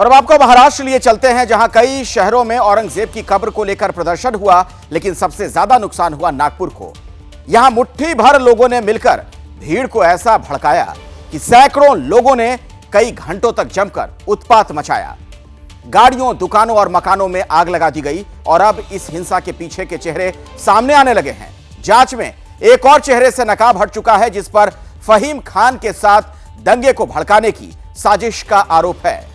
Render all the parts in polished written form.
और अब आपको महाराष्ट्र लिए चलते हैं, जहां कई शहरों में औरंगजेब की कब्र को लेकर प्रदर्शन हुआ, लेकिन सबसे ज्यादा नुकसान हुआ नागपुर को। यहां मुट्ठी भर लोगों ने मिलकर भीड़ को ऐसा भड़काया कि सैकड़ों लोगों ने कई घंटों तक जमकर उत्पात मचाया। गाड़ियों, दुकानों और मकानों में आग लगा दी गई और अब इस हिंसा के पीछे के चेहरे सामने आने लगे हैं। जांच में एक और चेहरे से नकाब हट चुका है, जिस पर फहीम खान के साथ दंगे को भड़काने की साजिश का आरोप है।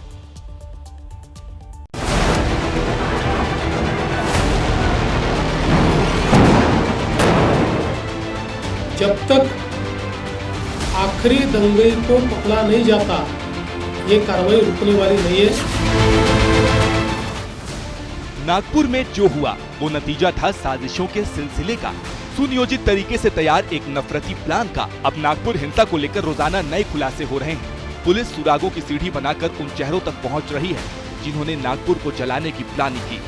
जब तक आखिरी दंगे को पकड़ा नहीं जाता, ये कार्रवाई रुकने वाली नहीं है। नागपुर में जो हुआ वो नतीजा था साजिशों के सिलसिले का, सुनियोजित तरीके से तैयार एक नफरती प्लान का। अब नागपुर हिंसा को लेकर रोजाना नए खुलासे हो रहे हैं। पुलिस सुरागों की सीढ़ी बनाकर उन चेहरों तक पहुंच रही है जिन्होंने नागपुर को जलाने की प्लानिंग की।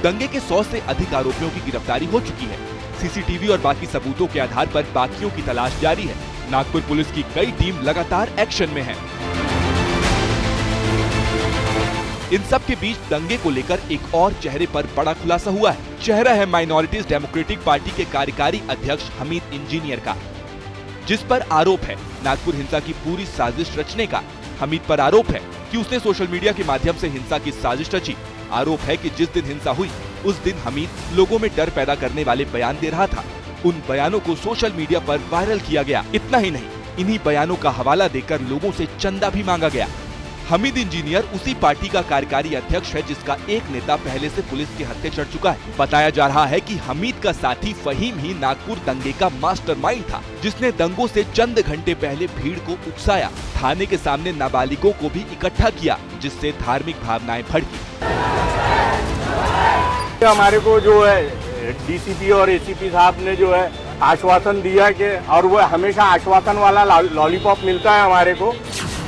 दंगे के 100 से अधिक आरोपियों की गिरफ्तारी हो चुकी है। सीसीटीवी और बाकी सबूतों के आधार पर बाकियों की तलाश जारी है। नागपुर पुलिस की कई टीम लगातार एक्शन में है। इन सब के बीच दंगे को लेकर एक और चेहरे पर बड़ा खुलासा हुआ है। चेहरा है माइनॉरिटीज डेमोक्रेटिक पार्टी के कार्यकारी अध्यक्ष हमीद इंजीनियर का, जिस पर आरोप है नागपुर हिंसा की पूरी साजिश रचने का। हमीद पर आरोप है कि उसने सोशल मीडिया के माध्यम से हिंसा की साजिश रची। आरोप है कि जिस दिन हिंसा हुई उस दिन हमीद लोगों में डर पैदा करने वाले बयान दे रहा था। उन बयानों को सोशल मीडिया पर वायरल किया गया। इतना ही नहीं, इन्हीं बयानों का हवाला देकर लोगों से चंदा भी मांगा गया। हमीद इंजीनियर उसी पार्टी का कार्यकारी अध्यक्ष है जिसका एक नेता पहले से पुलिस के हत्थे चढ़ चुका है। बताया जा रहा है कि हमीद का साथी फहीम ही नागपुर दंगे का मास्टरमाइंड था, जिसने दंगों से चंद घंटे पहले भीड़ को उकसाया, थाने के सामने नाबालिगों को भी इकट्ठा किया, जिससे धार्मिक भावनाएं भड़की। हमारे को जो है डीसीपी और एसीपी साहब ने जो है आश्वासन दिया कि, और वो हमेशा आश्वासन वाला लॉलीपॉप मिलता है हमारे को।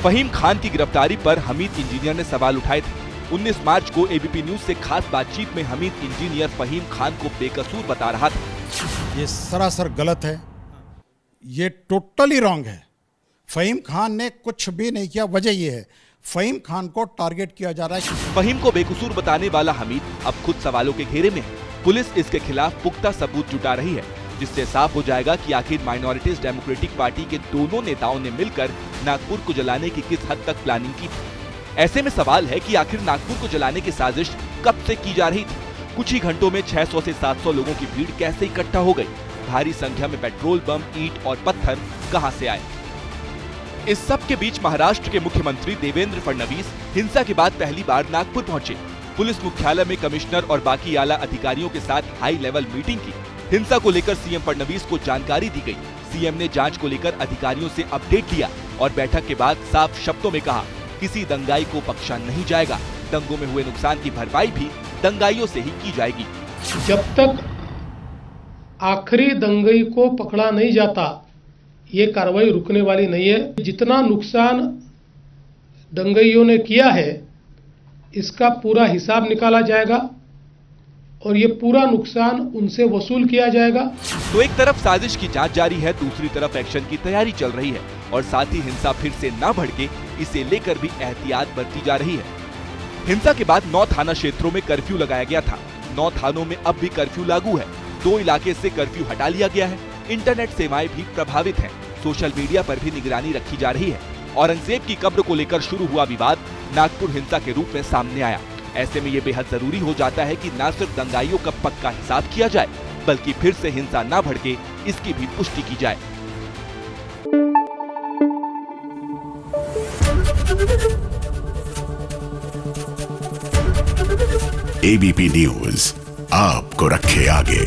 फहीम खान की गिरफ्तारी पर हमीद इंजीनियर ने सवाल उठाए थे। 19 मार्च को एबीपी न्यूज से खास बातचीत में हमीद इंजीनियर फहीम खान को बेकसूर बता रहा था। ये सरासर गलत है, ये टोटली रॉन्ग है। फहीम खान ने कुछ भी नहीं किया। वजह ये है, फहीम खान को टारगेट किया जा रहा है। फहीम को बेकसूर बताने वाला हमीद अब खुद सवालों के घेरे में है। पुलिस इसके खिलाफ पुख्ता सबूत जुटा रही है, जिससे साफ हो जाएगा कि आखिर माइनॉरिटीज डेमोक्रेटिक पार्टी के दोनों नेताओं ने मिलकर नागपुर को जलाने की किस हद तक प्लानिंग की थी। ऐसे में सवाल है कि आखिर नागपुर को जलाने की साजिश कब से की जा रही थी। कुछ ही घंटों में 600 से 700 लोगों की भीड़ कैसे इकट्ठा हो गई। भारी संख्या में पेट्रोल बम, ईंट और पत्थर कहां से आए। इस सब के बीच महाराष्ट्र के मुख्यमंत्री देवेंद्र फडणवीस हिंसा के बाद पहली बार नागपुर पहुंचे। पुलिस मुख्यालय में कमिश्नर और बाकी आला अधिकारियों के साथ हाई लेवल मीटिंग की। हिंसा को लेकर सीएम फडणवीस को जानकारी दी गई। सीएम ने जांच को लेकर अधिकारियों से अपडेट लिया और बैठक के बाद साफ शब्दों में कहा, किसी दंगाई को बख्शा नहीं जाएगा। दंगों में हुए नुकसान की भरपाई भी दंगाइयों से ही की जाएगी। जब तक आखिरी दंगई को पकड़ा नहीं जाता, ये कार्रवाई रुकने वाली नहीं है। जितना नुकसान दंगइयों ने किया है, इसका पूरा हिसाब निकाला जाएगा और ये पूरा नुकसान उनसे वसूल किया जाएगा। तो एक तरफ साजिश की जांच जारी है, दूसरी तरफ एक्शन की तैयारी चल रही है और साथ ही हिंसा फिर से न भड़के, इसे लेकर भी एहतियात बरती जा रही है। हिंसा के बाद 9 थाना क्षेत्रों में कर्फ्यू लगाया गया था। 9 थानों में अब भी कर्फ्यू लागू है। 2 इलाके से कर्फ्यू हटा लिया गया है। इंटरनेट सेवाएं भी प्रभावित हैं। सोशल मीडिया पर भी निगरानी रखी जा रही है। औरंगजेब की कब्र को लेकर शुरू हुआ विवाद नागपुर हिंसा के रूप में सामने आया। ऐसे में ये बेहद जरूरी हो जाता है कि न सिर्फ दंगाइयों का पक्का हिसाब किया जाए, बल्कि फिर से हिंसा न भड़के, इसकी भी पुष्टि की जाए। एबीपी न्यूज आपको रखे आगे।